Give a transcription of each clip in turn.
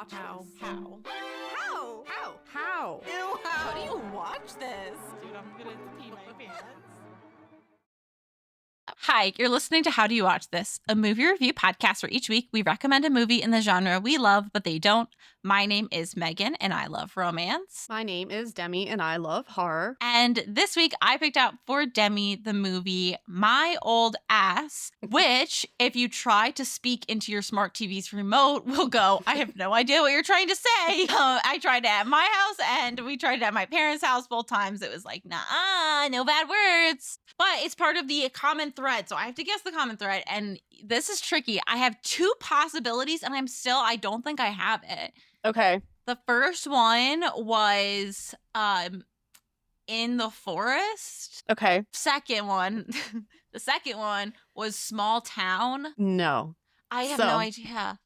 watch How? this? How? How? How? How? Ew, How do you watch this? Dude, I'm gonna pee my pants. Hi, you're listening to How Do You Watch This, a movie review podcast where each week we recommend a movie in the genre we love, but they don't. My name is Megan, and I love romance. My name is Demi, and I love horror. And this week I picked out for Demi the movie My Old Ass, which, if you try to speak into your smart TV's remote, will go, I have no idea what you're trying to say. I tried it at my house, and we tried it at my parents' house both times. It was like, nah, no bad words. But it's part of the common thread, so I have to guess the common thread. And this is tricky. I have two possibilities, and I don't think I have it. Okay. The first one was in the forest. Okay. Second one, the second one was small town. No. I have So- no idea.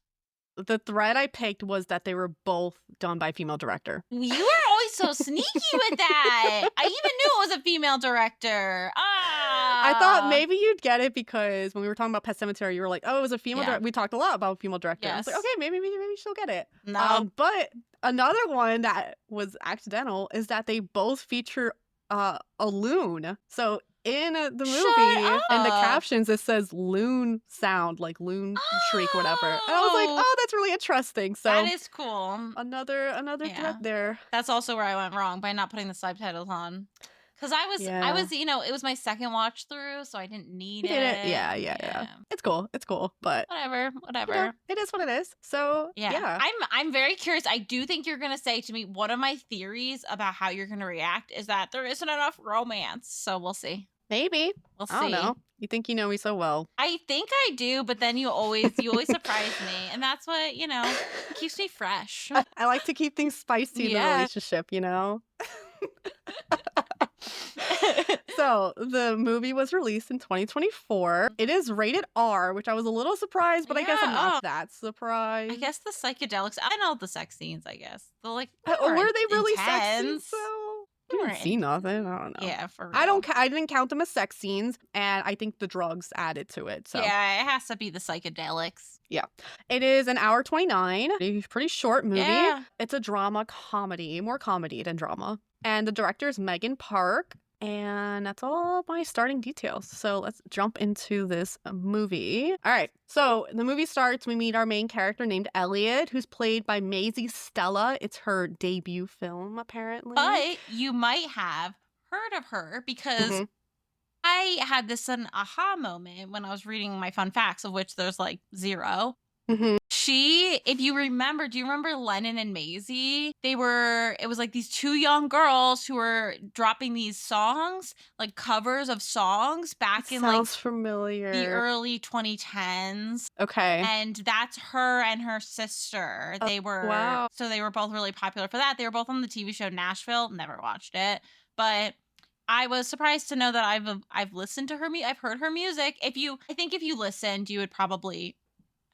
The thread I picked was that they were both done by female director. You were always so sneaky with that. I even knew it was a female director. I thought maybe you'd get it because when we were talking about Pet Sematary, you were like, "Oh, it was a female." Yeah. We talked a lot about female director. I was like, Yes. "Okay, maybe she'll get it." No. But another one that was accidental is that they both feature a loon. So in the movie, Shut in the up. captions, it says loon sound, like loon shriek, whatever. And I was like, Oh. "Oh, that's really interesting." So That is cool. another Yeah. thread there. That's also where I went wrong by not putting the subtitles on. Because I was, Yeah. it was my second watch through, so I didn't need You did it. it. Yeah. It's cool. But Whatever. you know, it is what it is. So Yeah. I'm very curious. I do think you're going to say to me, one of my theories about how you're going to react is that there isn't enough romance. So we'll see. maybe. We'll see. I don't know. You think you know me so well. I think I do, but then you always surprise me. And that's what, keeps me fresh. I like to keep things spicy in the Yeah. relationship, you know? So, the movie was released in 2024. It is rated R, which I was a little surprised, but I guess I'm Yeah, not that surprised. I guess the psychedelics, I know the sex scenes, I guess. The Were they really sex scenes, intense. though? They I were didn't see nothing. I don't know. Yeah, for real. I didn't count them as sex scenes, and I think the drugs added to it. So Yeah, it has to be the psychedelics. it is an hour 29. A pretty short movie. Yeah. It's a drama comedy, more comedy than drama. And the director is Megan Park. And that's all my starting details. So let's jump into this movie. All right. So the movie starts. We meet our main character named Elliot, who's played by Maisie Stella. It's her debut film, apparently. But you might have heard of her because Mhm. I had this an aha moment when I was reading my fun facts, of which there's like 0. Mhm. If you remember, do you remember Lennon and Maisie? It was like these two young girls who were dropping these songs, like covers of songs back in like Sounds familiar. the early 2010s. Okay. And that's her and her sister. Oh, wow. So they were both really popular for that. They were both on the TV show Nashville. Never watched it, but I was surprised to know that I've listened to her. I've heard her music. I think if you listened, you would probably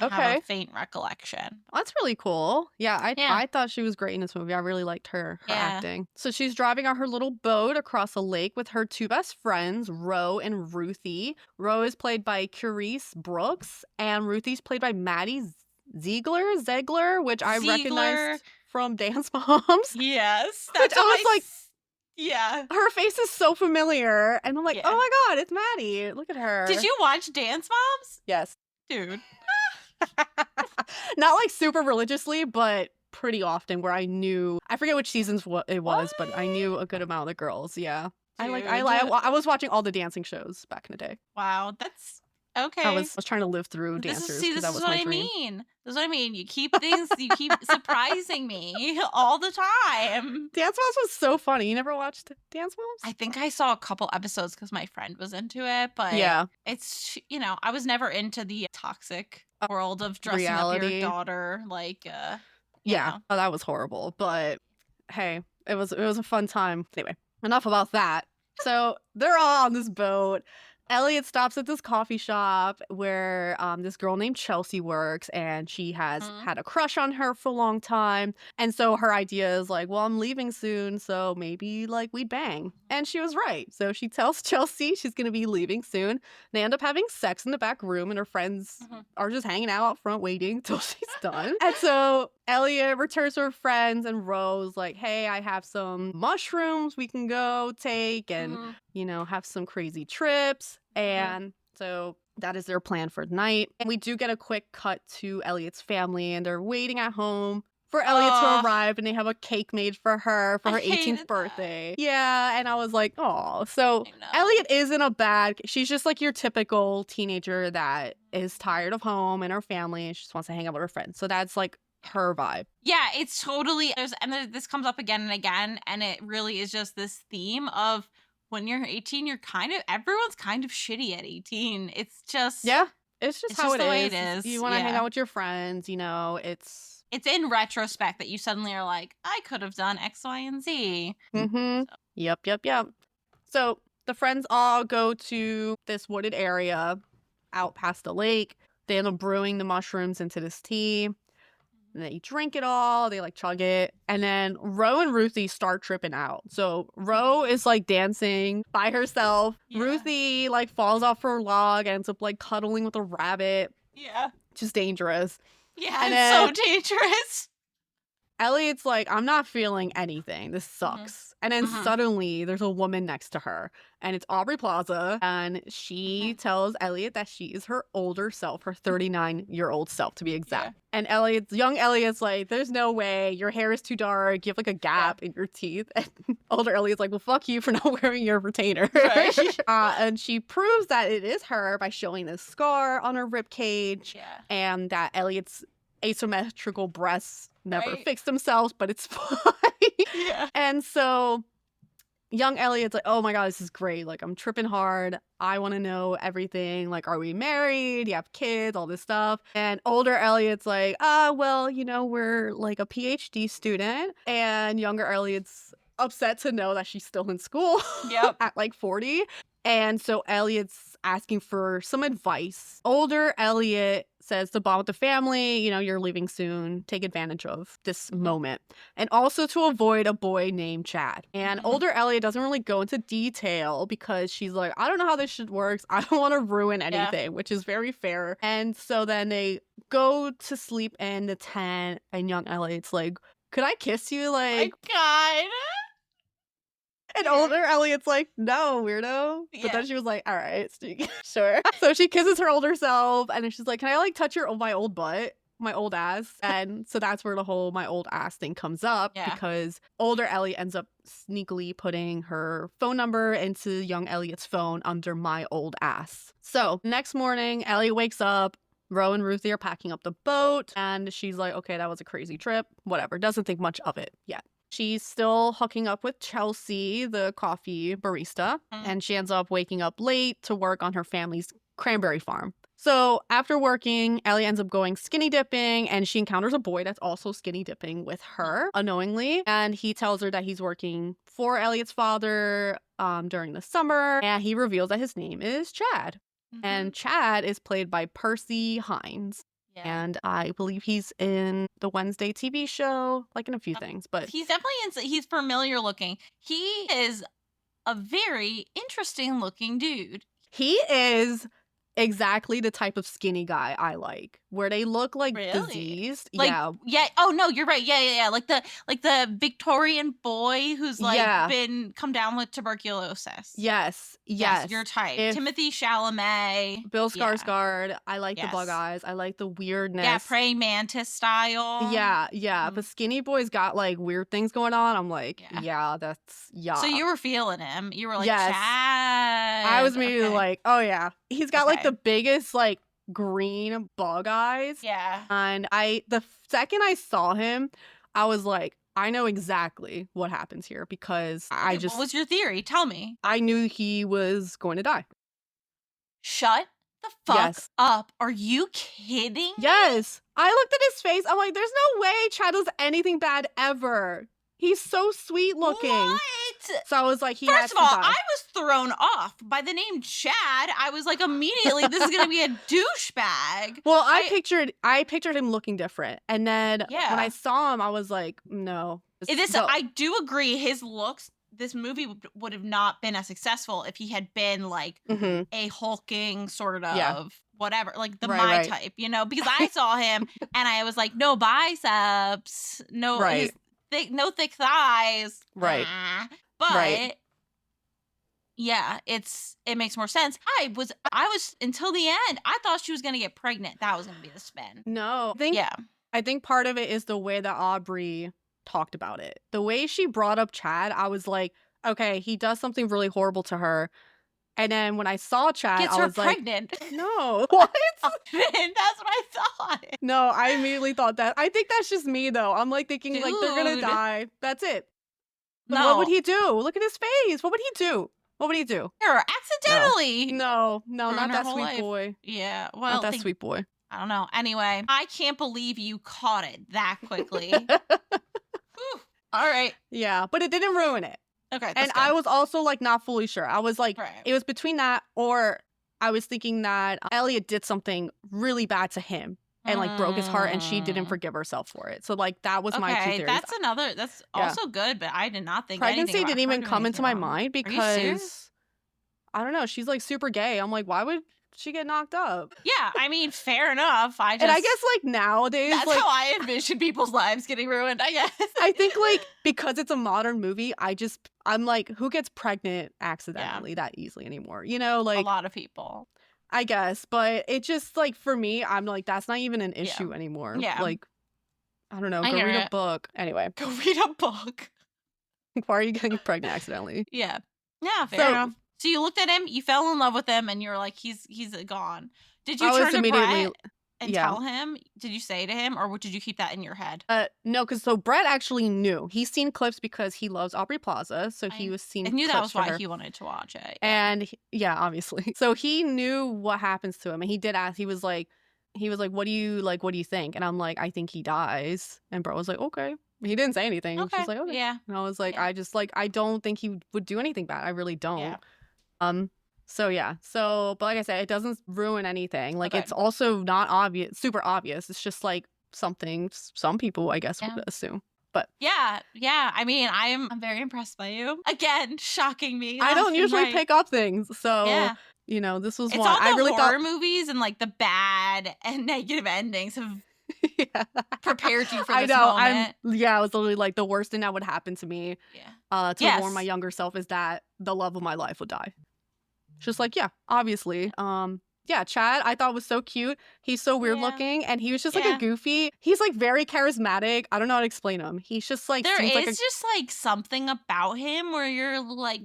have Okay. a faint recollection. That's really cool. Yeah, Yeah. I thought she was great in this movie. I really liked her Yeah. acting. So she's driving on her little boat across a lake with her two best friends, Ro and Ruthie. Ro is played by Carice Brooks, and Ruthie's played by Maddie Ziegler, which I Ziegler. recognized from Dance Moms. Yes, Which I was like, yeah. her face is so familiar, and I'm like, Yeah. oh my god, it's Maddie. Look at her. Did you watch Dance Moms, Yes. dude? Not like super religiously, but pretty often where I forget which seasons it was, but I knew a good amount of the girls. Yeah. I was watching all the dancing shows back in the day. Wow, that's okay. I was trying to live through dancers This because is that was what my I dream. mean. This is what I mean. You keep surprising me all the time. Dance Moms was so funny. You never watched Dance Moms? I think I saw a couple episodes because my friend was into it, but Yeah. it's, I was never into the toxic world of dressing up Reality. your daughter like, Yeah. Oh, that was horrible. But hey, it was a fun time. Anyway, enough about that. So they're all on this boat. Elliot stops at this coffee shop where this girl named Chelsea works, and she has had a crush on her for a long time. And so her idea is like, well, I'm leaving soon, so maybe like we'd bang. And she was right. So she tells Chelsea she's going to be leaving soon. They end up having sex in the back room, and her friends are just hanging out front waiting till she's done. And so Elliot returns to her friends, and Rose like, hey, I have some mushrooms we can go take and, Mhm. have some crazy trips. Mhm. And so that is their plan for the night. And we do get a quick cut to Elliot's family, and they're waiting at home for Elliot to Ugh. arrive, and they have a cake made for her for I her hated 18th that. birthday. Yeah, and I was like, oh. So I know. Elliot isn't a bad, she's just like your typical teenager that is tired of home and her family, and she just wants to hang out with her friends. So that's like her vibe. Yeah, it's totally this comes up again and again, and it really is just this theme of when you're 18, everyone's kind of shitty at 18. It's just Yeah, it's just how just it the way is. it is. You want to hang Yeah. out with your friends, it's It's in retrospect that you suddenly are like, I could have done X, Y, and Z. mm-hmm. Yep. So the friends all go to this wooded area out past the lake. They end up brewing the mushrooms into this tea. And they drink it all, they like chug it. And then Ro and Ruthie start tripping out. So Ro is like dancing by herself. Yeah. Ruthie like falls off her log, ends up like cuddling with a rabbit. Yeah. Just dangerous. Yeah, And it's then so dangerous. Elliot's like, I'm not feeling anything. This sucks. And then Mhm. suddenly there's a woman next to her, and it's Aubrey Plaza. And she tells Elliot that she is her older self, her 39-year-old self to be exact. Yeah. And young Elliot's like, there's no way. Your hair is too dark. You have like a gap in your teeth. And older Elliot's like, well, fuck you for not wearing your retainer. Right. And she proves that it is her by showing this scar on her rib cage, Yeah. and that Elliot's asymmetrical breasts never Right. fixed themselves, but it's fine. Yeah. And so young Elliot's like, oh my God, this is great. Like, I'm tripping hard. I want to know everything. Like, are we married? You have kids, all this stuff. And older Elliot's like, well, we're like a PhD student. And younger Elliot's upset to know that she's still in school Yep. at like 40. And so Elliot's asking for some advice. Older Elliot says to bond with the family, you're leaving soon. Take advantage of this moment. And also to avoid a boy named Chad. And older Elliot doesn't really go into detail because she's like, I don't know how this shit works. I don't want to ruin anything, which is very fair. And so then they go to sleep in the tent, and young Elliot's like, could I kiss you? My Like, God. and older Elliot's like, no, weirdo. But then she was like, all right, sure. So she kisses her older self, and then she's like, can I like touch my old butt? My old ass. And so that's where the whole my old ass thing comes up, because older Elliot ends up sneakily putting her phone number into young Elliot's phone under my old ass. So next morning, Elliot wakes up. Ro and Ruthie are packing up the boat, and she's like, okay, that was a crazy trip. Whatever. Doesn't think much of it yet. She's still hooking up with Chelsea, the coffee barista, and she ends up waking up late to work on her family's cranberry farm. So after working, Ellie ends up going skinny dipping, and she encounters a boy that's also skinny dipping with her unknowingly. And he tells her that he's working for Elliot's father during the summer, and he reveals that his name is Chad. And Chad is played by Percy Hines. Yeah. And I believe he's in the Wednesday TV show, like in a few things. But he's definitely he's familiar looking. He is a very interesting looking dude. He is exactly the type of skinny guy I like, where they look like diseased. Like, yeah. Oh no, you're right. Yeah. Like the Victorian boy who's like been come down with tuberculosis. Yes. Your type. Timothy Chalamet, Bill Skarsgård. I like the bug eyes. I like the weirdness. Yeah, praying mantis style. Yeah. But skinny boy's got like weird things going on. I'm like, that's So you were feeling him. You were like, yes. Chad. I was maybe like, oh yeah. He's got like the biggest like green bug eyes. Yeah. And the second I saw him, I was like, I know exactly what happens here, because what was your theory? Tell me. I knew he was going to die. Shut the fuck up. Are you kidding? Yes. I looked at his face. I'm like, there's no way Chad does anything bad ever. He's so sweet looking. What? So I was like, First of all, I was thrown off by the name Chad. I was like, immediately, this is gonna be a douchebag. Well, I pictured him looking different, and then when I saw him, I was like, no. I do agree. His looks. This movie would have not been as successful if he had been like a hulking sort of whatever, like the Right, my right. type, you know, because I saw him and I was like, no biceps, no his Right. no thick thighs. Right. Right. But yeah, it makes more sense. I was until the end, I thought she was gonna get pregnant. That was gonna be the spin. No. Yeah. I think part of it is the way that Aubrey talked about it. The way she brought up Chad, I was like, okay, he does something really horrible to her. And then when I saw Chad, Gets I her was like, pregnant. no. What? And that's what I thought. No, I immediately thought that. I think that's just me though. I'm like thinking like they're gonna Dude. die. That's it. But what would No. he do? Look at his face. What would he do? What would he do? Her accidentally. No, Ruin not her that whole sweet life. boy. Yeah. Not Well, that sweet boy. I don't know. Anyway, I can't believe you caught it that quickly. Whew. All right. Yeah, but it didn't ruin it. Okay. And I was also like not fully sure. I was like, Right. it was between that or I was thinking that Elliot did something really bad to him and like broke his heart and she didn't forgive herself for it. So like that was my two Okay, theories. that's Yeah. also good, but I did not think Pregnancy anything about didn't her even doing come into my anything wrong. mind Are you serious? because I don't know, she's like super gay. I'm like, why would she get knocked up? Yeah, I mean, fair enough. And I guess like nowadays, that's like how I envision people's lives getting ruined, I guess. I think like because it's a modern movie, I'm like, who gets pregnant accidentally that easily anymore? You know, a like lot of people. I guess, but it just like for me, I'm like, that's not even an issue anymore. Yeah. Like, I don't know, I go hear read a it. book. Anyway, Go read a book. why are you getting pregnant accidentally? Yeah. Yeah, fair So- enough. So you looked at him, you fell in love with him, and you're like, he's gone. Did you I was turn to immediately- Brett and yeah. tell him? Did you say to him, or did you keep that in your head? No, because so Brett actually knew. He's seen clips because he loves Aubrey Plaza, so he was seeing I knew that clips was for why her. he wanted to watch it. And yeah, obviously. So he knew what happens to him, and he did ask. He was like, what do you think? And I'm like, I think he dies. And Brett was like, okay. He didn't say anything. Okay. Just like, okay. Yeah. And I was like, Yeah. I don't think he would do anything bad. I really don't. Yeah. So yeah. So, but like I said, it doesn't ruin anything. Like Okay. it's also not obvious, super obvious. It's just like something some people, I guess, Yeah. would assume. Yeah. I mean, I'm very impressed by you. Again, shocking me. I don't left and usually right. pick up things. So, Yeah. you know, this was It's one. all the I really horror thought movies and like the bad and negative endings have yeah. prepared you for I this know. moment. I was literally like the worst thing that would happen to me Yeah. to Yes. warn my younger self is that the love of my life would die. Just like, yeah, obviously. Yeah, Chad, I thought was so cute. He's so weird Yeah. looking, and he was just like Yeah. a goofy. He's like very charismatic. I don't know how to explain him. He's just like There seems is like a just like something about him where you're like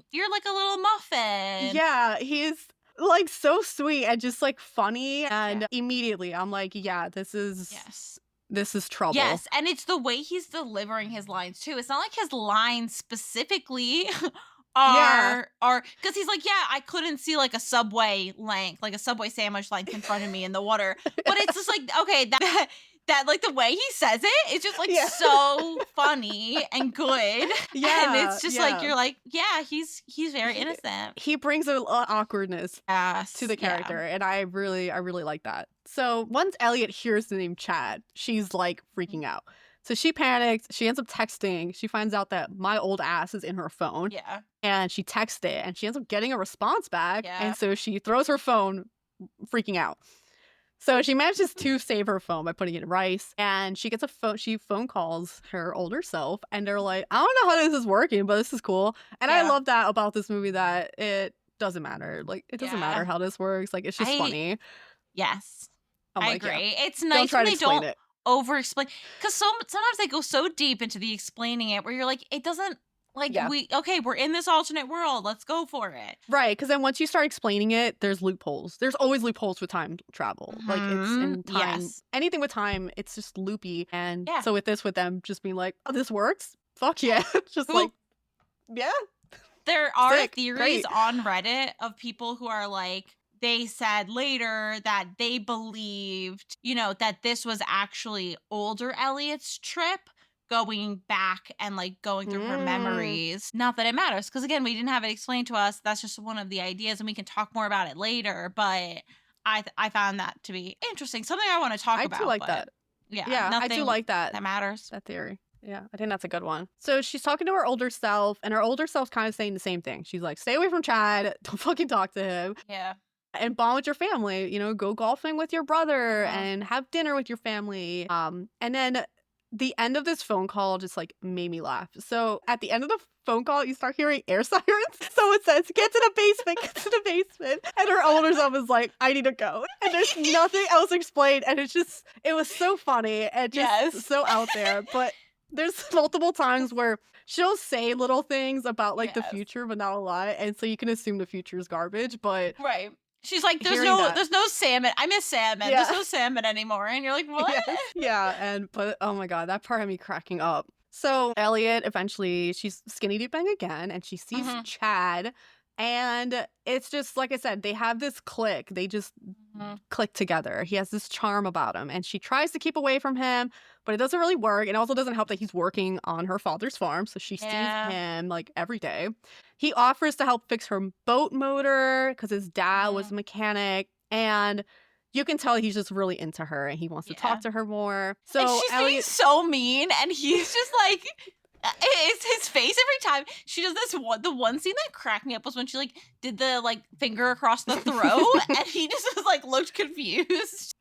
a little muffin. yeah. He's like so sweet and just like funny, and immediately I'm like, yeah, this is trouble. Yes, and it's the way he's delivering his lines too. It's not like his lines specifically are because he's like, yeah, I couldn't see like a Subway length, like a Subway sandwich length in front of me in the water. But it's just like, okay, that like the way he says it is just like so funny and good. Yeah, And it's just like you're like, yeah, he's very innocent. He brings a awkwardness Yes, to the character, and I really like that. So once Elliot hears the name Chad, she's like freaking out. So she panics. She ends up texting. She finds out that my old ass is in her phone. Yeah. And she texts it, and she ends up getting a response back. Yeah. And so she throws her phone, freaking out. So she manages to save her phone by putting it in rice, and she gets a phone. She phone calls her older self, and they're like, "I don't know how this is working, but this is cool." And I love that about this movie, that it doesn't matter. Like it doesn't matter how this works. Like it's just funny. Yes, I'm I like, yeah. agree. It's Don't nice try when to they explain don't it. over explain, because sometimes they go so deep into the explaining it where you're like, it doesn't like we're in this alternate world, let's go for it. Right, because then once you start explaining it, there's loopholes. There's always loopholes with time travel. Like it's in time. Yes. Anything with time, it's just loopy. And Yeah. so with them just being like, oh, this works? Fuck yeah. Just like, yeah. There are Sick. theories Great. on Reddit of people who are like, they said later that they believed, that this was actually older Elliot's trip going back and like going through her memories. Not that it matters, because again, we didn't have it explained to us. That's just one of the ideas, and we can talk more about it later. But I found that to be interesting. Something I want to talk about. I do like that. Yeah, I do like that. That matters. That theory. Yeah, I think that's a good one. So she's talking to her older self, and her older self's kind of saying the same thing. She's like, stay away from Chad. Don't fucking talk to him. Yeah. and bond with your family, go golfing with your brother Uh-huh. and have dinner with your family. And then the end of this phone call just like made me laugh. So at the end of the phone call, you start hearing air sirens. So it says, get to the basement, get to the basement. And her older self is like, I need to go. And there's nothing else explained. And it was so funny and just Yes. so out there. But there's multiple times where she'll say little things about like the Yes. future, but not a lot. And so you can assume the future is garbage. But Right. She's like, there's hearing no that- there's no salmon. I miss salmon. Yeah. There's no salmon anymore. And you're like, what? Yes. Yeah, but oh my god, that part had me cracking up. So Elliot eventually she's skinny dipping again and she sees Mhm. Chad, and it's just like I said, they have this click. They just Mhm. click together. He has this charm about him and she tries to keep away from him, but it doesn't really work. It also doesn't help that he's working on her father's farm, so she Yeah. sees him like every day. He offers to help fix her boat motor because his dad was a mechanic, and you can tell he's just really into her and he wants to Yeah. talk to her more. And So she's being Elliot, so mean, and he's just like, it's his face every time. She does this one. The one scene that cracked me up was when she like did the like finger across the throat, and he just was like looked confused.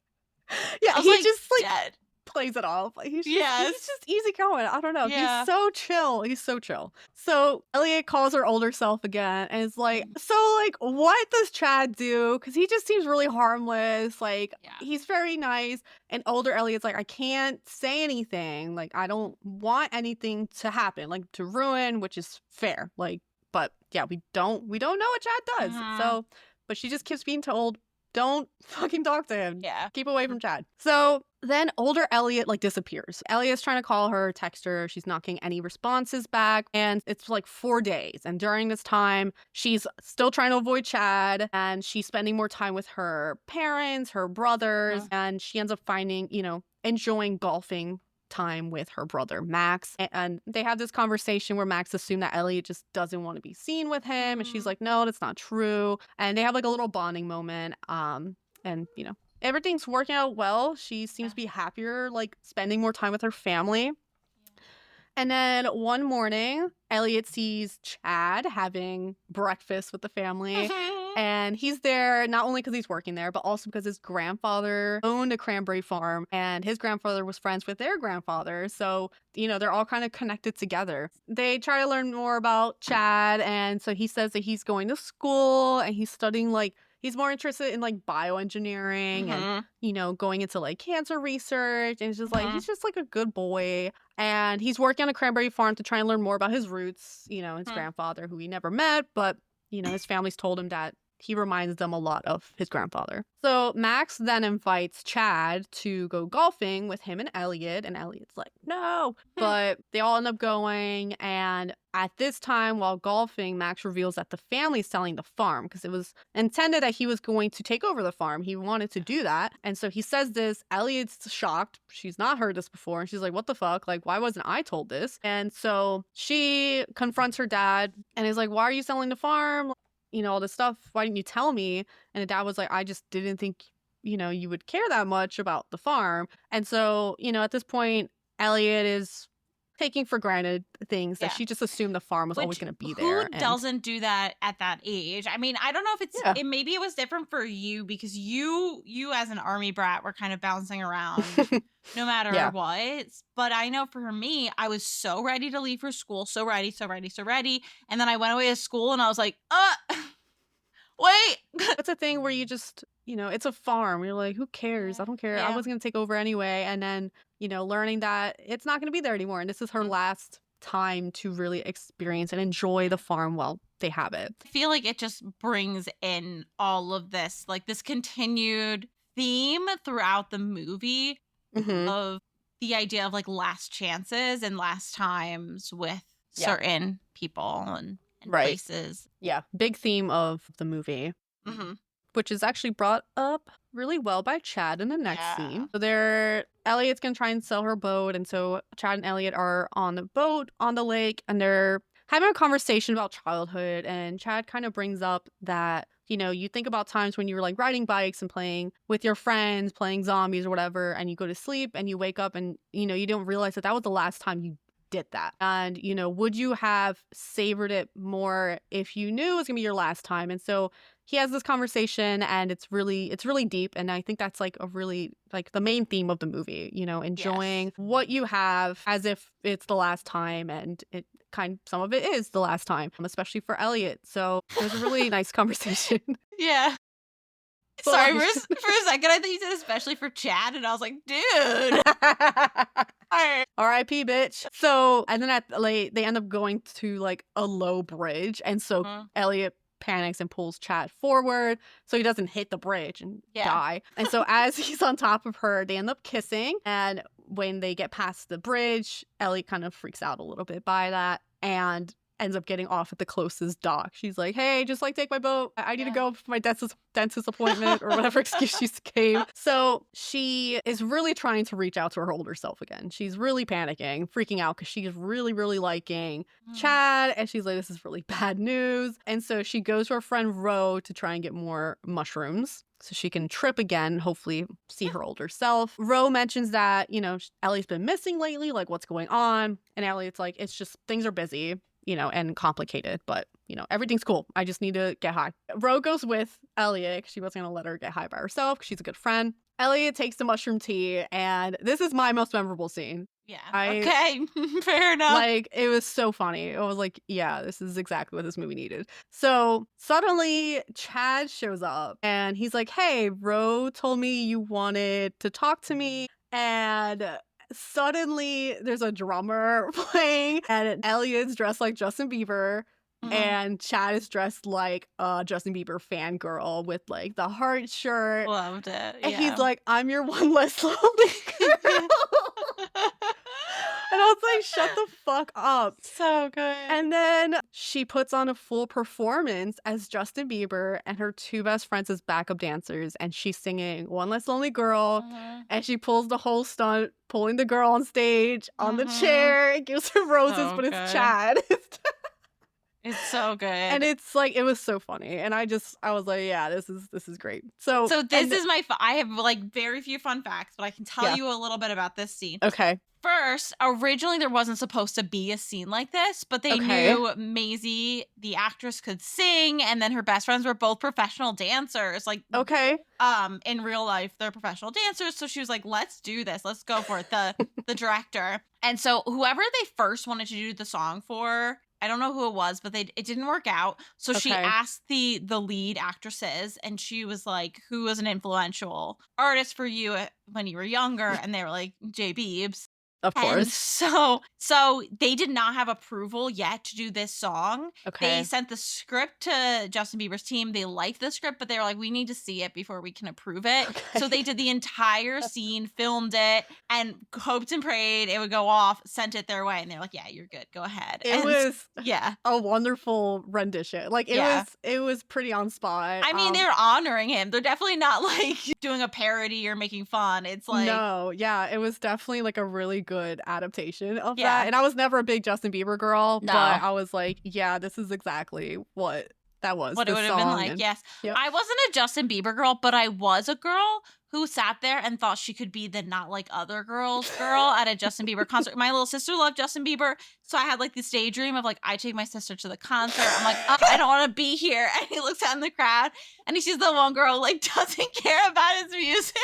yeah, I was he like, just like dead. plays it off. Like, he's Yes. just easy going. I don't know. Yeah. He's so chill. He's so chill. So Elliot calls her older self again and is like, so like, what does Chad do? Because he just seems really harmless. Like, Yeah. he's very nice. And older Elliot's like, I can't say anything. Like, I don't want anything to happen, like to ruin, which is fair. Like, but yeah, we don't know what Chad does. Mhm. So, but she just keeps being told, don't fucking talk to him. Yeah. Keep away from Chad. So then older Elliot like disappears. Elliot's trying to call her, text her. She's not getting any responses back. And it's like 4 days. And during this time, she's still trying to avoid Chad. And she's spending more time with her parents, her brothers. And she ends up finding, enjoying golfing time with her brother Max, and they have this conversation where Max assumed that Elliot just doesn't want to be seen with him, and she's like, no, that's not true. And they have like a little bonding moment, and everything's working out well. She seems to be happier, like spending more time with her family. And then one morning, Elliot sees Chad having breakfast with the family. And he's there not only because he's working there, but also because his grandfather owned a cranberry farm and his grandfather was friends with their grandfather. So, they're all kind of connected together. They try to learn more about Chad. And so he says that he's going to school and he's studying he's more interested in like bioengineering and, going into like cancer research. And it's just like, he's just like a good boy. And he's working on a cranberry farm to try and learn more about his roots, his grandfather who he never met, but his family's told him that he reminds them a lot of his grandfather. So Max then invites Chad to go golfing with him and Elliot's like, no. But they all end up going, and at this time while golfing, Max reveals that the family's selling the farm because it was intended that he was going to take over the farm. He wanted to do that. And so he says this, Elliot's shocked. She's not heard this before. And she's like, what the fuck? Like, why wasn't I told this? And so she confronts her dad and is like, why are you selling the farm? All this stuff. Why didn't you tell me? And the dad was like, I just didn't think, you would care that much about the farm. And so, at this point, Elliot is taking for granted things that she just assumed the farm was always going to be there. Who doesn't do that at that age? I mean, I don't know if it's maybe it was different for you because you as an army brat were kind of bouncing around no matter what. But I know for me, I was so ready to leave for school, so ready. And then I went away to school and I was like, wait. It's a thing where you just, it's a farm. You're like, who cares? I don't care. I was going to take over anyway. And then, learning that it's not going to be there anymore. And this is her last time to really experience and enjoy the farm while they have it. I feel like it just brings in all of this, like this continued theme throughout the movie of the idea of like last chances and last times with certain people and places. Yeah. Big theme of the movie. Which is actually brought up really well by Chad in the next scene. So Elliot's gonna try and sell her boat, and so Chad and Elliot are on the boat on the lake, and they're having a conversation about childhood, and Chad kind of brings up that, you think about times when you were like riding bikes and playing with your friends, playing zombies or whatever, and you go to sleep and you wake up and, you don't realize that was the last time you did that. And, would you have savored it more if you knew it was gonna be your last time? And so he has this conversation, and it's really deep, and I think that's like a really like the main theme of the movie, you know, enjoying what you have as if it's the last time, and some of it is the last time, especially for Elliot. So it was a really nice conversation. Yeah. So Sorry, for nice. a second, I think you said especially for Chad, and I was like, dude. R.I.P. bitch. So, and then they end up going to like a low bridge, and so Elliot panics and pulls Chad forward so he doesn't hit the bridge and die. And so as he's on top of her, they end up kissing. And when they get past the bridge, Elliot kind of freaks out a little bit by that and ends up getting off at the closest dock. She's like, hey, just like take my boat. I need to go for my dentist appointment or whatever excuse she gave. So she is really trying to reach out to her older self again. She's really panicking, freaking out because she's really, really liking Chad. And she's like, this is really bad news. And so she goes to her friend Ro to try and get more mushrooms so she can trip again, hopefully see her older self. Ro mentions that, you know, Ellie's been missing lately, like what's going on? And Elliot's like, it's just things are busy, you know, and complicated, but, you know, everything's cool. I just need to get high. Ro goes with Elliot because she wasn't going to let her get high by herself because she's a good friend. Elliot takes the mushroom tea, and this is my most memorable scene. Yeah. Okay. Fair enough. Like, it was so funny. I was like, yeah, this is exactly what this movie needed. So suddenly Chad shows up and he's like, hey, Ro told me you wanted to talk to me. And suddenly there's a drummer playing, and Elliot's dressed like Justin Bieber. And Chad is dressed like a Justin Bieber fangirl with like the heart shirt. Loved it. And he's like, I'm your one less lonely girl. And I was like, shut the fuck up. So good. And then she puts on a full performance as Justin Bieber and her two best friends as backup dancers. And she's singing One Less Lonely Girl. And she pulls the whole stunt, pulling the girl on stage on the chair. It gives her roses, but it's Chad. It's so good. And it's like, it was so funny. And I was like, yeah, this is great. So this is I have like very few fun facts, but I can tell you a little bit about this scene. Okay. First, originally there wasn't supposed to be a scene like this, but they knew Maisie, the actress, could sing, and then her best friends were both professional dancers. Like, in real life, they're professional dancers. So she was like, let's do this. Let's go for it. The director. And so whoever they first wanted to do the song for, I don't know who it was, but it didn't work out. So she asked the lead actresses, and she was like, who was an influential artist for you when you were younger? And they were like, J. Biebs. Of course. And so they did not have approval yet to do this song. They sent the script to Justin Bieber's team. They liked the script, but they were like, we need to see it before we can approve it. So they did the entire scene, filmed it, and hoped and prayed it would go off, sent it their way. And they're like, yeah, you're good. Go ahead. It was a wonderful rendition. Like, it was pretty on spot. I mean, they're honoring him. They're definitely not like doing a parody or making fun. It's like, no, yeah, it was definitely like a really good adaptation of that. And I was never a big Justin Bieber girl, but I was like, yeah, this is exactly what that was. What it would have been like, yes. Yep. I wasn't a Justin Bieber girl, but I was a girl who sat there and thought she could be the not like other girls girl at a Justin Bieber concert. My little sister loved Justin Bieber, so I had like this daydream of like, I take my sister to the concert. I'm like, I don't want to be here. And he looks out in the crowd and he sees the one girl who like doesn't care about his music.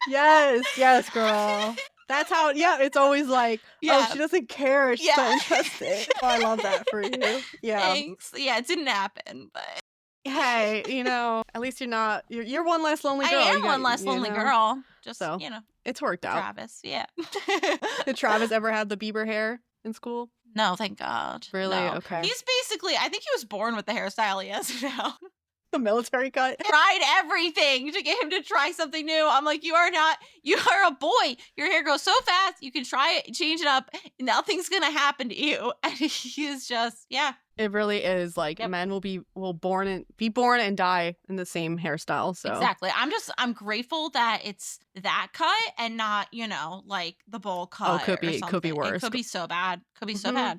Yes, girl. That's how, it's always like, oh, she doesn't care. She's not interested. Oh, I love that for you. Yeah. Thanks. Yeah, it didn't happen, but. Hey, you know, at least you're one less lonely girl. I am one less lonely girl. Just, so, you know. It's worked out. Travis, yeah. Did Travis ever have the Bieber hair in school? No, thank God. Really? No. Okay. He's basically, I think he was born with the hairstyle he has now. The military cut. Tried everything to get him to try something new. I'm like, you are a boy. Your hair grows so fast. You can try it, change it up. Nothing's going to happen to you. And he is just, It really is like men will be born and die in the same hairstyle. So exactly. I'm grateful that it's that cut and not, like the bowl cut. Could be worse. It could be so bad. Could be so bad.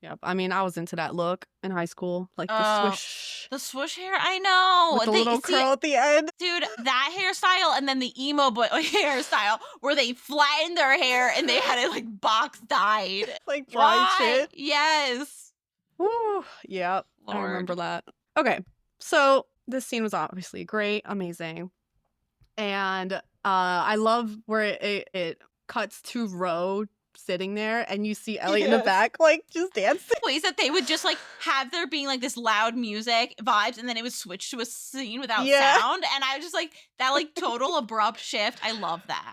Yep. I mean, I was into that look in high school, like the swish The swoosh hair, I know. with the little curl at the end. Dude, that hairstyle and then the emo boy hairstyle where they flattened their hair and they had it like box dyed. Like dry shit. Yes. Woo. Yep. I remember that. Okay. So this scene was obviously great, amazing. And I love where it cuts to Ro sitting there and you see Elliot in the back like just dancing. Ways that they would just like have there being like this loud music vibes and then it would switch to a scene without sound, and I was just like that like total abrupt shift. I love that.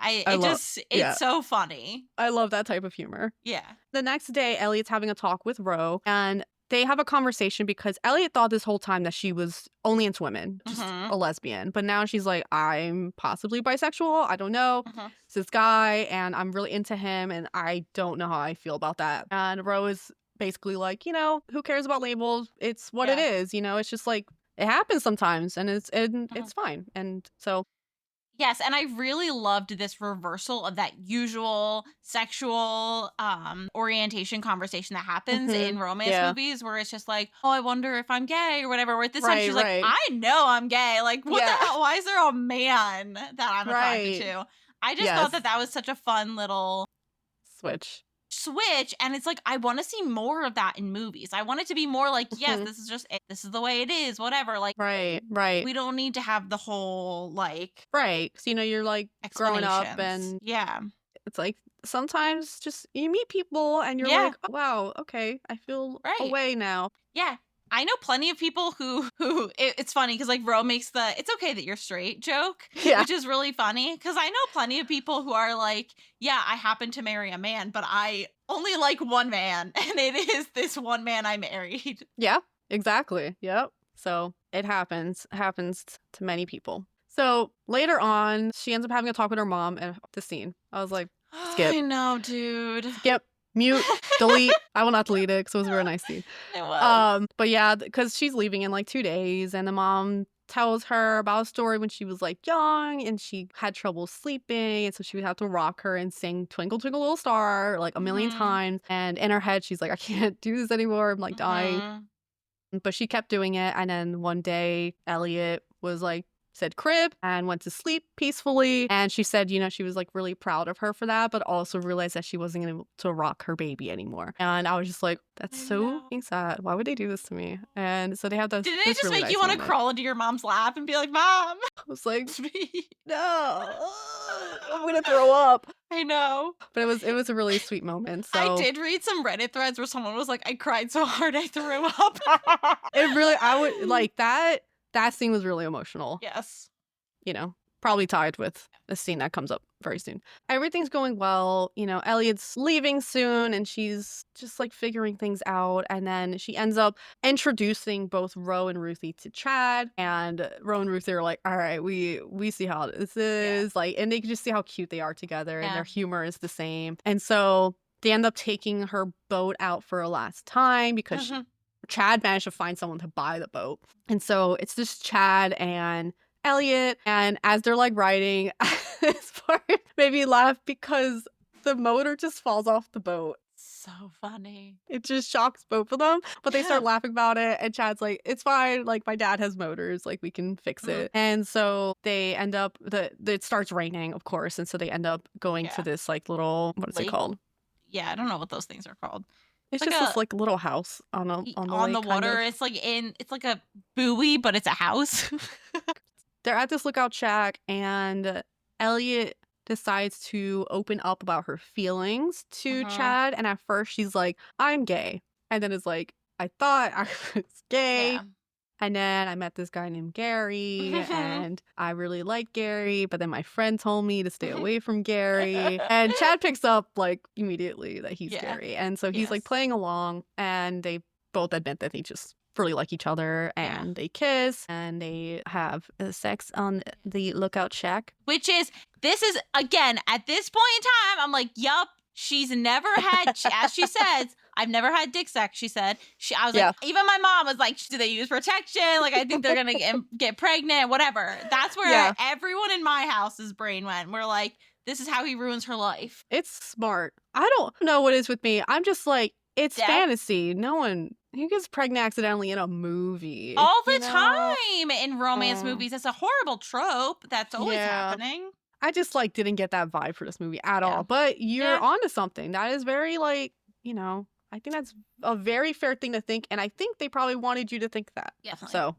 It's so funny. I love that type of humor. Yeah. The next day, Elliot's having a talk with Ro, and they have a conversation because Elliot thought this whole time that she was only into women, just a lesbian. But now she's like, I'm possibly bisexual. I don't know. It's this guy, and I'm really into him, and I don't know how I feel about that. And Ro is basically like, you know, who cares about labels? It's what it is. You know, it's just like, it happens sometimes, and it's fine. And so... Yes, and I really loved this reversal of that usual sexual orientation conversation that happens in romance movies where it's just like, oh, I wonder if I'm gay or whatever. Where this time she's like, I know I'm gay. Like, what the hell? Why is there a man that I'm attracted to? I just thought that was such a fun little switch, and it's like I want to see more of that in movies. I want it to be more like, yes, this is just it. This is the way it is, whatever. Like, right. We don't need to have the whole like, right. So, you know, you're like growing up, and it's like sometimes just you meet people and you're like, oh, wow, okay, I feel a way now. Yeah. I know plenty of people who it's funny because like Ro makes the "it's okay that you're straight" joke, which is really funny because I know plenty of people who are like, yeah, I happen to marry a man, but I only like one man, and it is this one man I married. Yeah, exactly. Yep. So it happens to many people. So later on, she ends up having a talk with her mom, and the scene, I was like, skip. I know, dude. Skip. Mute, delete. I will not delete it because it was a very nice scene. It was. But yeah, because she's leaving in like 2 days, and the mom tells her about a story when she was like young and she had trouble sleeping, and so she would have to rock her and sing "Twinkle Twinkle Little Star" like a million times. And in her head, she's like, I can't do this anymore. I'm like dying. But she kept doing it, and then one day, Elliot was like, said crib and went to sleep peacefully. And she said, you know, she was like really proud of her for that, but also realized that she wasn't able to rock her baby anymore. And I was just like, that's so sad. Why would they do this to me? And so they have this. Did it just really make you want to crawl into your mom's lap and be like, Mom? I was like, no, I'm gonna throw up. I know. But it was a really sweet moment. So I did read some Reddit threads where someone was like, I cried so hard I threw up. I would like that. That scene was really emotional. Yes. You know, probably tied with a scene that comes up very soon. Everything's going well. You know, Elliot's leaving soon and she's just like figuring things out. And then she ends up introducing both Ro and Ruthie to Chad. And Ro and Ruthie are like, all right, we see how this is. Like, and they can just see how cute they are together and their humor is the same. And so they end up taking her boat out for a last time because Chad managed to find someone to buy the boat. And so it's just Chad and Elliot. And as they're like riding, this part made me laugh because the motor just falls off the boat. So funny. It just shocks both of them. But they start laughing about it. And Chad's like, it's fine. Like, my dad has motors. Like, we can fix it. And so they end up, it starts raining, of course. And so they end up going to this like little, what is it called? Yeah, I don't know what those things are called. It's just this like little house on the lake, water. Kind of. It's like a buoy, but it's a house. They're at this lookout shack, and Elliot decides to open up about her feelings to Chad. And at first, she's like, "I'm gay," and then it's like, "I thought I was gay." Yeah. And then I met this guy named Gary, and I really like Gary, but then my friend told me to stay away from Gary. And Chad picks up, like, immediately that he's Gary. And so he's, like, playing along, and they both admit that they just really like each other, and they kiss, and they have sex on the lookout shack. This is, again, at this point in time, I'm like, yup, she's never had, as she says, I've never had dick sex, she said. I was like, even my mom was like, do they use protection? Like, I think they're going to get pregnant, whatever. That's where everyone in my house's brain went. We're like, this is how he ruins her life. It's smart. I don't know what it is with me. I'm just like, it's Death. fantasy. No one who gets pregnant accidentally in a movie. All the you know? time in romance Mm. movies. It's a horrible trope that's always Yeah. happening. I just didn't get that vibe for this movie at Yeah. all. But you're Yeah. onto something. That is very I think that's a very fair thing to think, and I think they probably wanted you to think that. Definitely. So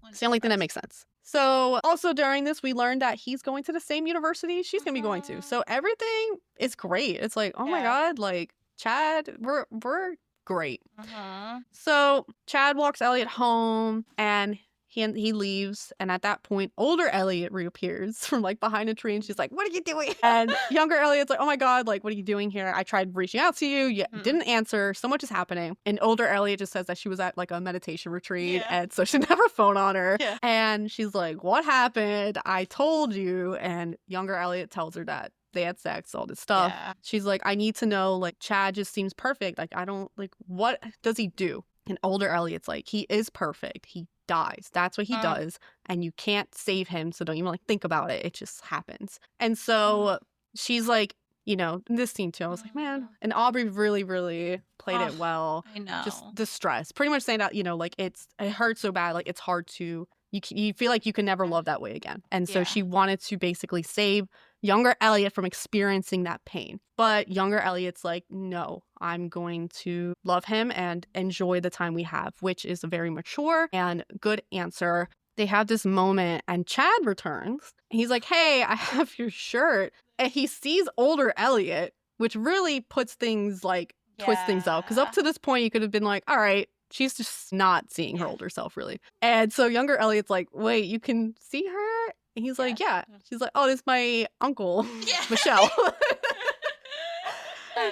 it's the only thing that makes sense. So also during this, we learned that he's going to the same university she's gonna be going to. So everything is great. It's like, oh my Yeah. god, Chad, we're great. Uh-huh. So Chad walks Elliot home and he leaves, and at that point older Elliot reappears from behind a tree, and she's like, what are you doing? And younger Elliot's like, oh my god, what are you doing here? I tried reaching out to you, you didn't answer, so much is happening. And older Elliot just says that she was at a meditation retreat, and so she didn't have her phone on her. And she's like, what happened? I told you. And younger Elliot tells her that they had sex, all this stuff. She's like, I need to know, Chad just seems perfect. I don't, what does he do? And older Elliot's like, he is perfect. He dies. That's what he does. And you can't save him. So don't even think about it. It just happens. And so she's like, in this scene too, I was like, man. And Aubrey really, really played it well. I know. Just the stress. Pretty much saying that, it hurts so bad. It's hard to, you feel like you can never love that way again. And so she wanted to basically save younger Elliot from experiencing that pain. But younger Elliot's like, no, I'm going to love him and enjoy the time we have, which is a very mature and good answer. They have this moment and Chad returns. He's like, hey, I have your shirt. And he sees older Elliot, which really puts things twist things up. Because up to this point, you could have been like, all right, she's just not seeing her older self, really. And so younger Elliot's like, wait, you can see her? And he's like, yeah. She's like, oh, this is my uncle, Michelle.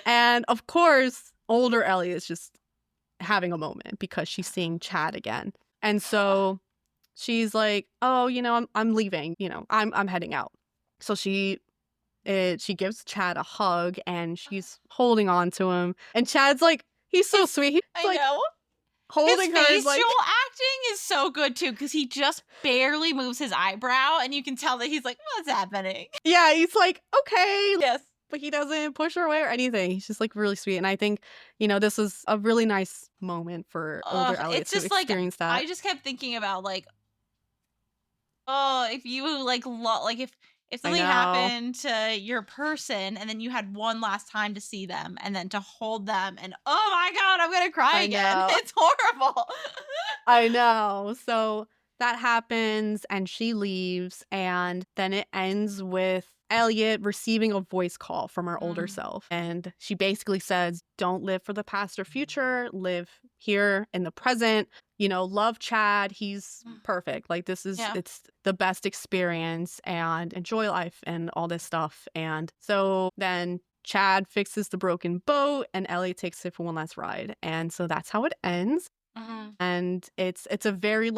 And of course, older Elliot's just having a moment because she's seeing Chad again. And so she's like, oh, I'm leaving. I'm heading out. So she gives Chad a hug and she's holding on to him. And Chad's like, he's so sweet. He's I know. Holding his her facial acting is so good too because he just barely moves his eyebrow and you can tell that he's like, what's happening? Yeah, he's like, okay. Yes. But he doesn't push her away or anything. He's just really sweet. And I think, this is a really nice moment for older Elliot to experience that. I just kept thinking about if you if something happened to your person and then you had one last time to see them and then to hold them and oh my god, I'm gonna cry again. It's horrible. I know. So that happens and she leaves, and then it ends with Elliot receiving a voice call from her older self. And she basically says, don't live for the past or future, live here in the present. Love Chad. He's perfect. It's the best experience, and enjoy life and all this stuff. And so then Chad fixes the broken boat and Elliot takes it for one last ride. And so that's how it ends. And it's a very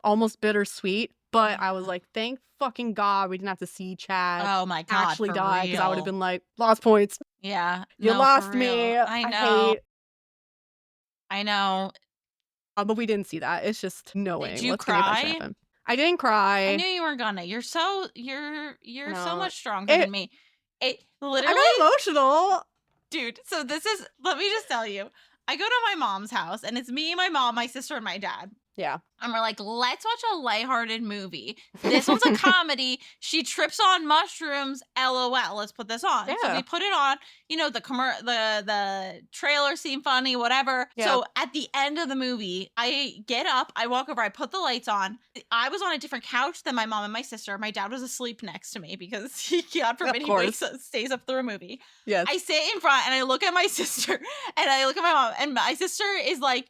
almost bittersweet, but I was like, thank fucking God we didn't have to see Chad actually die, because I would have been like, lost points. Yeah. You lost me. I know. I know. But we didn't see that. It's just knowing. Did you what's cry? gonna eventually happen. I didn't cry. I knew you weren't gonna. You're so much stronger than me. It literally. I'm not emotional. Dude, so let me just tell you. I go to my mom's house and it's me, my mom, my sister, and my dad. Yeah. And we're like, let's watch a lighthearted movie. This one's a comedy. She trips on mushrooms. LOL. Let's put this on. Yeah. So we put it on. The trailer seemed funny, whatever. Yeah. So at the end of the movie, I get up, I walk over, I put the lights on. I was on a different couch than my mom and my sister. My dad was asleep next to me because he, God forbid, he stays up through a movie. Yes. I sit in front and I look at my sister and I look at my mom, and my sister is like,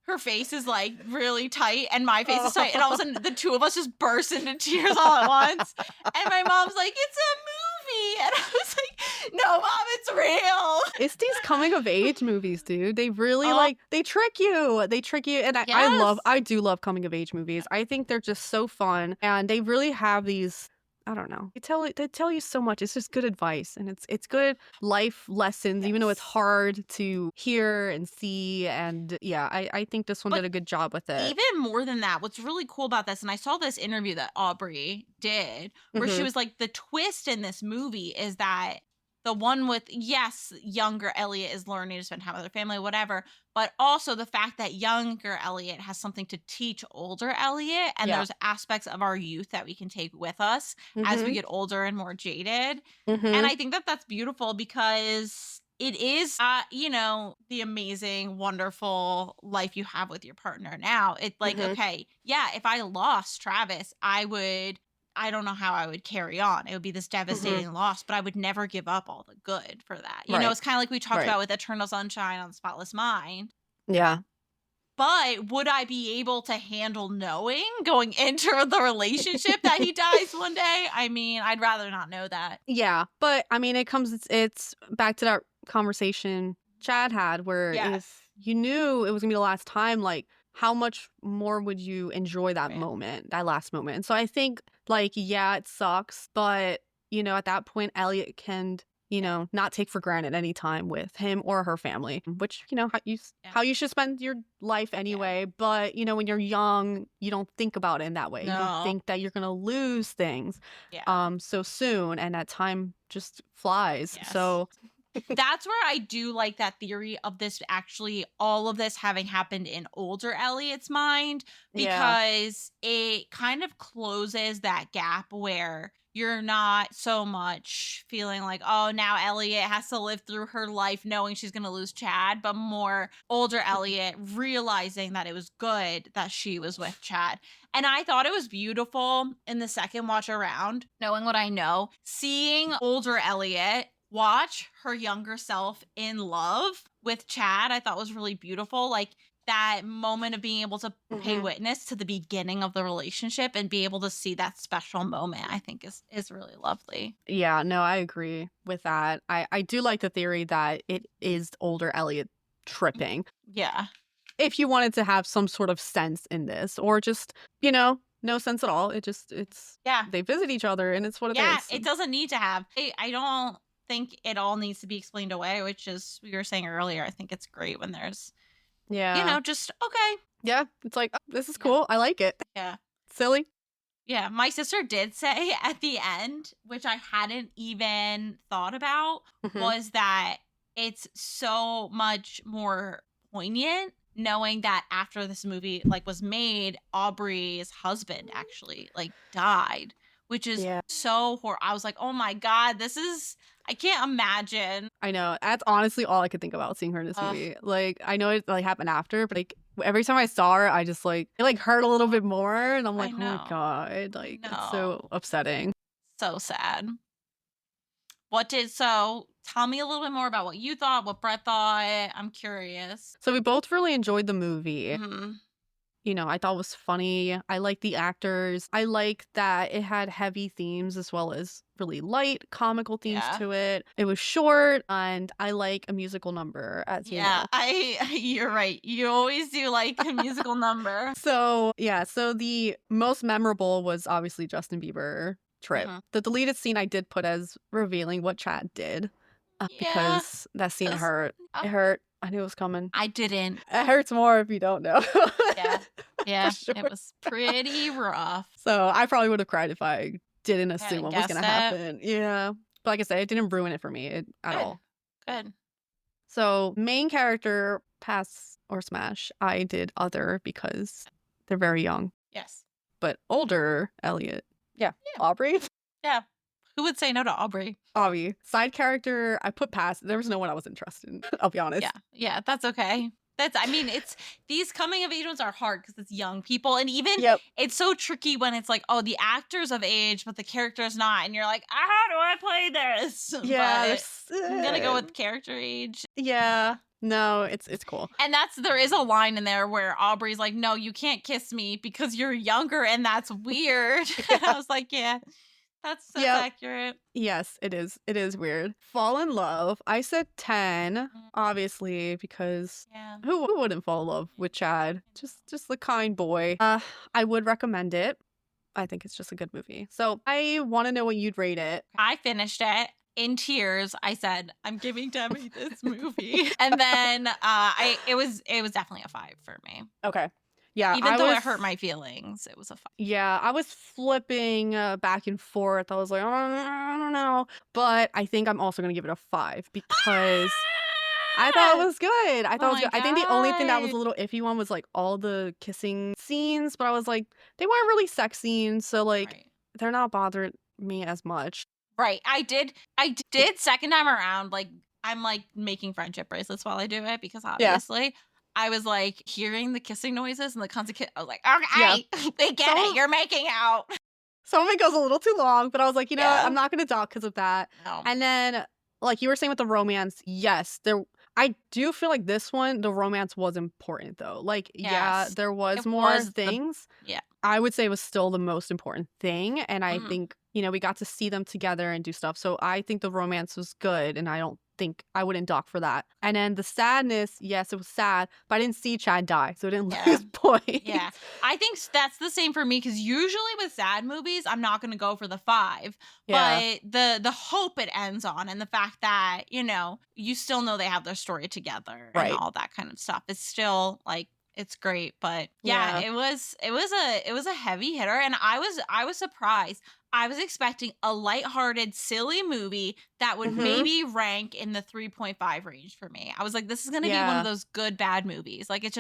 her face is really tight and my face is tight, and all of a sudden the two of us just burst into tears all at once. And my mom's like, it's a movie. And I was like, no, Mom, it's real. It's these coming of age movies, dude. They really they trick you. And I do love coming of age movies. I think they're just so fun, and they really have these, I don't know. They tell you so much. It's just good advice, and it's good life lessons, even though it's hard to hear and see. And yeah, I think this one did a good job with it. Even more than that, what's really cool about this, and I saw this interview that Aubrey did, where she was like, the twist in this movie is that the one with, yes, younger Elliot is learning to spend time with her family, whatever, but also the fact that younger Elliot has something to teach older Elliot, and Yeah. there's aspects of our youth that we can take with us as we Mhm. get older and more jaded. And Mhm. I think that that's beautiful because it is, the amazing, wonderful life you have with your partner now. It's like, Mhm. okay, yeah, if I lost Travis, I don't know how I would carry on. It would be this Mhm. devastating loss, but I would never give up all the good for that. Right. It's kind of like we talked Right. about with Eternal Sunshine on the Spotless Mind. Yeah. But would I be able to handle knowing going into the relationship that he dies one day? I mean, I'd rather not know that. Yeah, but I mean, it's back to that conversation Chad had, where Yes. if you knew it was gonna be the last time, like, how much more would you enjoy that Right. moment, that last moment? And so I think, like, yeah, it sucks, but at that point, Elliot can, Yeah. not take for granted any time with him or her family, which Yeah. how you should spend your life Yeah. anyway. But when you're young, you don't think about it in that way. You don't No. think that you're gonna lose things Yeah. so soon, and that time just flies. Yes. So That's where I do like that theory of this actually, all of this having happened in older Elliot's mind, yeah. because it kind of closes that gap where you're not so much feeling like, oh, now Elliot has to live through her life knowing she's going to lose Chad, but more older Elliot realizing that it was good that she was with Chad. And I thought it was beautiful in the second watch around, knowing what I know, seeing older Elliot watch her younger self in love with Chad, I thought was really beautiful. Like that moment of being able to pay hmm witness to the beginning of the relationship and be able to see that special moment, I think is really lovely. Yeah, no, I agree with that. I do like the theory that it is older Elliot tripping. Yeah. If you wanted to have some sort of sense in this, or just, no sense at all. It's Yeah. they visit each other and it's what it Yeah. is. It doesn't need to have. I don't think it all needs to be explained away, which is we were saying earlier. I think it's great when there's, Yeah. just okay. Yeah. It's like, oh, this is Yeah. cool. I like it. Yeah. Silly. Yeah, my sister did say at the end, which I hadn't even thought about, hmm was that it's so much more poignant knowing that after this movie was made, Aubrey's husband actually died, which is Yeah. so I was like, "Oh my god, I can't imagine." I know. That's honestly all I could think about seeing her in this Ugh, movie. Like, I know it happened after, but every time I saw her, I just it hurt a little bit more, and I'm I like, oh my know. god, I it's know. so upsetting. So sad. So tell me a little bit more about what you thought, what Brett thought. I'm curious. So we both really enjoyed the movie. Mhm. I thought it was funny. I like the actors. I like that it had heavy themes as well as really light comical themes Yeah. to it. It was short, and I like a musical number, as you Yeah, know. you're right. You always do like a musical number. So, yeah, so the most memorable was obviously Justin Bieber trip. Mhm. The deleted scene I did put as revealing what Chad did Yeah. because that scene 'Cause- hurt. uh, It hurt. I knew it was coming. I didn't. It hurts more if you don't know. Yeah. For Yeah. sure. It was pretty rough. So I probably would have cried if I didn't I assume hadn't what was guessed going to it. happen. Yeah. But like I said, it didn't ruin it for me at Good. all. Good. So main character, pass or smash, I did other because they're very young. Yes. But older, Elliot. Yeah. Yeah. Aubrey. Yeah. Who would say no to Aubrey? Avi. Side character, I put past. There was no one I was interested in. I'll be honest. Yeah. Yeah. That's okay. It's these coming of age ones are hard because it's young people. And even Yep. it's so tricky when it's like, oh, the actor's of age, but the character's not. And you're like, how do I play this? Yeah. But I'm going to go with character age. Yeah. No, it's cool. And there is a line in there where Aubrey's like, no, you can't kiss me because you're younger and that's weird. And I was like, yeah, that's Yep. accurate. Yes, it is. It is weird. Fall in love. I said 10, Mm. obviously, because Yeah. who wouldn't fall in love with Chad? Just the kind boy. I would recommend it. I think it's just a good movie. So I want to know what you'd rate it. I finished it. In tears, I said, I'm giving Demi this movie. And then it was definitely a 5 for me. Okay. Yeah, Even though it hurt my feelings, it was a 5. Yeah, I was flipping back and forth. I was like, I don't know. But I think I'm also going to give it a 5 because I thought it was good. I Oh thought it was my good. I think the only thing that was God. a little iffy one was like all the kissing scenes, but I was like, they weren't really sex scenes, so like Right. they're not bothering me as much. Right. I did second time around, like, I'm like making friendship bracelets while I do it because Yeah. obviously I was like hearing the kissing noises and the constant I was like, Yeah. okay, they get it. You're making out. Some of it goes a little too long, but I was like, you know what? Yeah. I'm not going to dock because of that. No. And then, like you were saying with the romance, yes, I do feel like this one, the romance was important though. Like, yeah, Yes. there was It more was things. yeah. I would say it was still the most important thing. And I Mhm. think, we got to see them together and do stuff. So I think the romance was good. And I wouldn't dock for that. And then the sadness, yes, it was sad, but I didn't see Chad die. So it didn't Yeah. lose points. Yeah. I think that's the same for me because usually with sad movies, I'm not going to go for the 5. Yeah. But the hope it ends on and the fact that, you still know they have their story together and Right. all that kind of stuff. It's still like it's great, but yeah, Yeah. it was a heavy hitter and I was surprised. I was expecting a lighthearted, silly movie that would Mm-hmm. maybe rank in the 3.5 range for me. I was like, this is going to be one of Yeah. those good bad movies. Like it's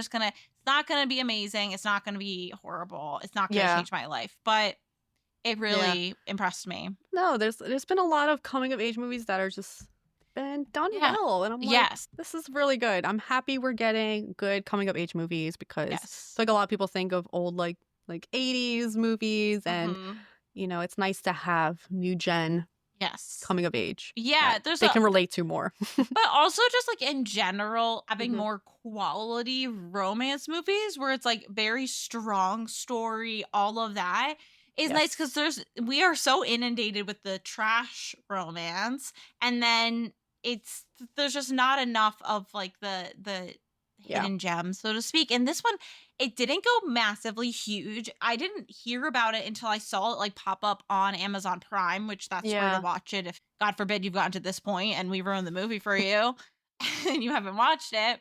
not going to be amazing. It's not going to be horrible. It's not going to Yeah. change my life, but it Yeah. really impressed me. No, there's been a lot of coming of age movies that are just been done Yeah. well, and I'm like, Yes. this is really good. I'm happy we're getting good coming of age movies because Yes. like a lot of people think of old like 80s movies, and Mhm. it's nice to have new gen Yes. coming of age Yeah, that they can relate to more. but also just like in general, having Mhm. more quality romance movies where it's like very strong story, all of that is nice Yes. because we are so inundated with the trash romance, and then there's just not enough of like the Yeah. hidden gems, so to speak. And this one, it didn't go massively huge. I didn't hear about it until I saw it like pop up on Amazon Prime, which that's where to Yeah. watch it if God forbid you've gotten to this point and we ruined the movie for you and you haven't watched it.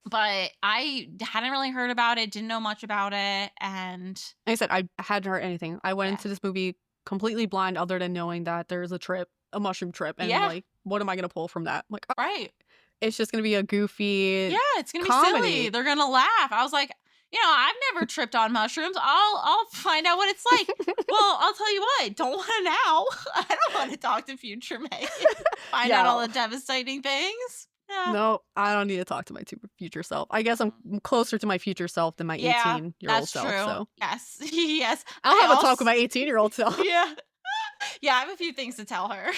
But I hadn't really heard about it, didn't know much about it, and Like I said, I hadn't heard anything. I went yeah. into this movie completely blind, other than knowing that there's a mushroom trip, and Yeah, like, what am I gonna pull from that? I'm like, right. it's just gonna be a goofy Yeah, it's gonna be silly. comedy. They're gonna laugh. I was like, I've never tripped on mushrooms. I'll find out what it's like. Well, I'll tell you what, don't want to now. I don't want to talk to future Megan. Find out all Yeah. the devastating things. Yeah. No, I don't need to talk to my future self. I guess I'm closer to my future self than my Yeah, 18-year-old that's self. true. So Yes. Yes. I'll have a talk with my 18-year-old self. Yeah. Yeah, I have a few things to tell her.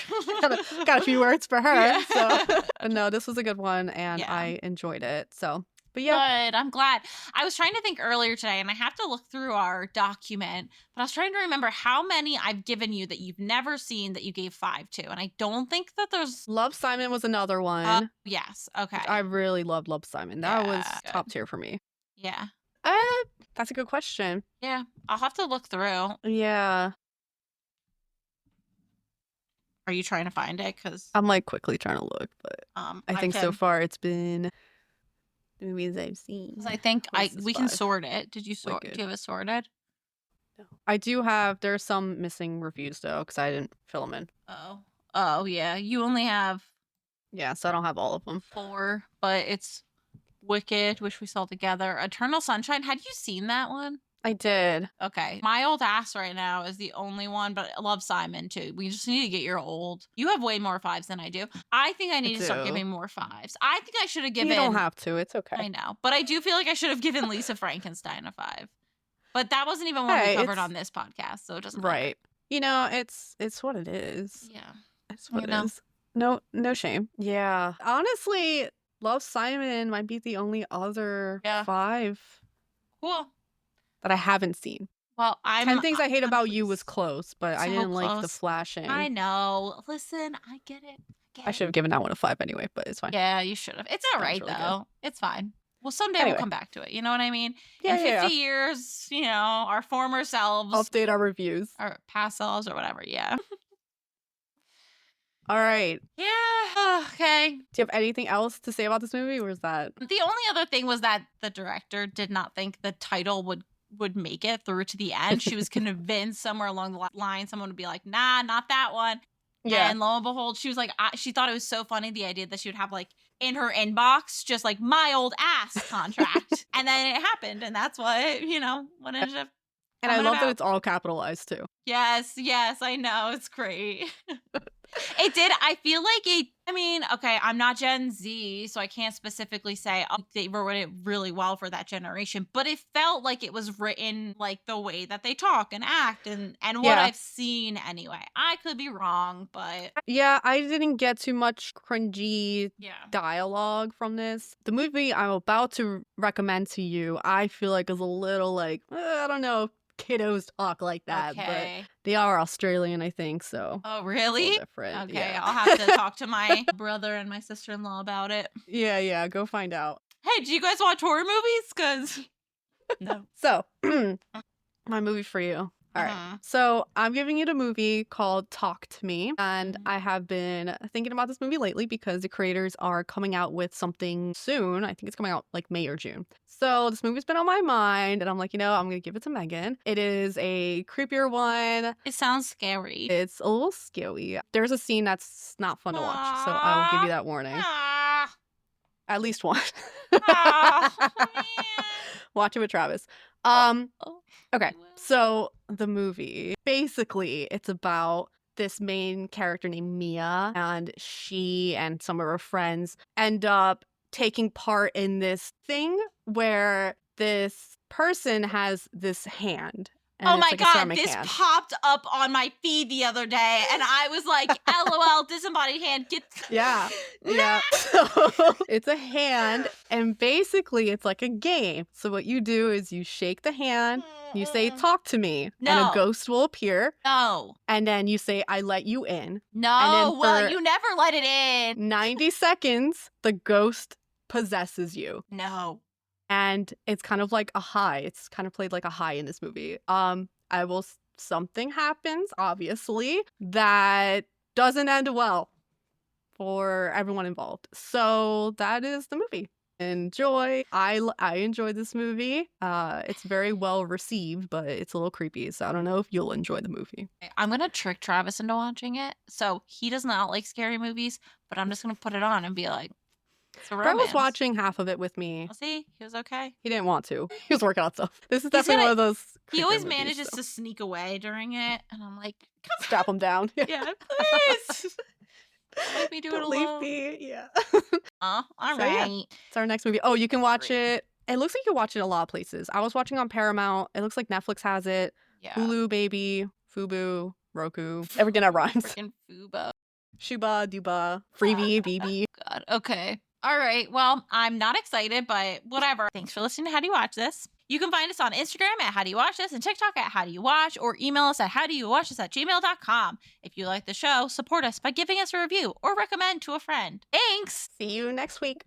got a few words for her. Yeah. So, but no, this was a good one, and Yeah. I enjoyed it. So, but yeah, Good. I'm glad. I was trying to think earlier today, and I have to look through our document, but I was trying to remember how many I've given you that you've never seen that you gave 5 to. And I don't think that there's. Love Simon was another one. Yes. Which Okay. I really loved Love Simon. That was Yeah. top tier for me. Yeah. Uh, that's a good question. Yeah. I'll have to look through. Yeah, Are you trying to find it? Because I'm like quickly trying to look, but I think so can. far it's been the movies I've seen. 'Cause I think What's this we can 5? sort it. Did you sort? Wicked. Do you have it sorted? I do there's some missing reviews though, because I didn't fill them in. Oh. Oh yeah. You only have Yeah, so I don't have all of them. 4, but it's Wicked, which we saw together. Eternal Sunshine. Had you seen that one? I did. Okay. My old ass right now is the only one, but I love Simon too. We just need to get your old. You have way more 5s than I do. I think I need to start do. giving more 5s. I think I should have given. You don't have to. It's okay. I know. But I do feel like I should have given Lisa Frankenstein a 5. But that wasn't even one we Hey, covered on this podcast, so it doesn't matter. Right. It's what it is. Yeah. It's what You it know? is. No shame. Yeah. Honestly, Love Simon might be the only other Yeah. 5 Cool. that I haven't seen. Well, 10 Things I Hate I'm About You was pleased. close, but I So didn't like the close. flashing. I know. Listen, I get it. I should have given that one a 5 anyway, but it's fine. Yeah, you should have. It's all That was right really good. though. It's fine. Well, someday Anyway. we'll come back to it. You know what I mean? Yeah, In 50 yeah. years, our former selves, Update our reviews. our past selves, or whatever. Yeah. All right. Yeah. Okay. Do you have anything else to say about this movie, or is that? The only other thing was that the director did not think the title would make it through to the end. She was convinced somewhere along the line someone would be like, nah, not that one. Yeah. And lo and behold, she was like, she thought it was so funny, the idea that she would have like in her inbox just like my old ass contract. And then it happened. And that's what ended up. And I coming love that about. it's all capitalized too. Yes, I know. It's great. It did. I feel like okay, I'm not Gen Z, so I can't specifically say they wrote it really well for that generation, but it felt like it was written like the way that they talk and act and what Yeah. I've seen anyway. I could be wrong, but Yeah, I didn't get too much cringy yeah. dialogue from this. The movie I'm about to recommend to you, I feel like is a little like, I don't know if kiddos talk like that, Okay. but they are Australian, I think, so Oh, it's a really? little different. Okay, Yeah. I'll have to talk to my brother and my sister-in-law about it. Yeah, go find out. Hey, do you guys watch horror movies? Because no. So, my movie for you. All right. So I'm giving you the movie called Talk to Me. And I have been thinking about this movie lately because the creators are coming out with something soon. I think it's coming out like May or June. So this movie's been on my mind and I'm like, I'm going to give it to Megan. It is a creepier one. It sounds scary. It's a little scary. There's a scene that's not fun to watch. So I will give you that warning. At least one. Watch it with Travis. Okay, so the movie, basically, it's about this main character named Mia, and she and some of her friends end up taking part in this thing where this person has this hand. And oh it's my like a God, ceramic this hand. popped up on my feed the other day, and I was like, LOL, disembodied hand, get... Yeah. Yeah. So it's a hand, and basically it's like a game. So what you do is you shake the hand, you say, talk to me, and a No. ghost will appear. No. And then you say, I let you in. No, And then well, for you never let it in. 90 seconds, the ghost possesses you. No. And it's kind of like a high. It's kind of played like a high in this movie. Something happens, obviously, that doesn't end well for everyone involved. So that is the movie. Enjoy. I enjoy this movie. It's very well received, but it's a little creepy. So I don't know if you'll enjoy the movie. I'm going to trick Travis into watching it. So he does not like scary movies, but I'm just going to put it on and be like, it's a Brett was romance. watching half of it with me. We'll see. He was okay. He didn't want to. He was working on stuff. This is definitely one of those. He always movies, manages so. to sneak away during it. And I'm like, come Strap him down. Yeah, please. Let me do it Don't leave alone. me. Yeah. All So, right. yeah. It's our next movie. Oh, you can watch it. It looks like you can watch it a lot of places. I was watching on Paramount. It looks like Netflix has it. Yeah. Hulu, baby, Fubu, Roku. Everything that rhymes. Freaking Fubo. Shuba, Duba, Freebie, BB. God. Okay. All right. Well, I'm not excited, but whatever. Thanks for listening to How Do You Watch This? You can find us on Instagram at How Do You Watch This and TikTok at How Do You Watch, or email us at howdoyouwatchthis@gmail.com. If you like the show, support us by giving us a review or recommend to a friend. Thanks. See you next week.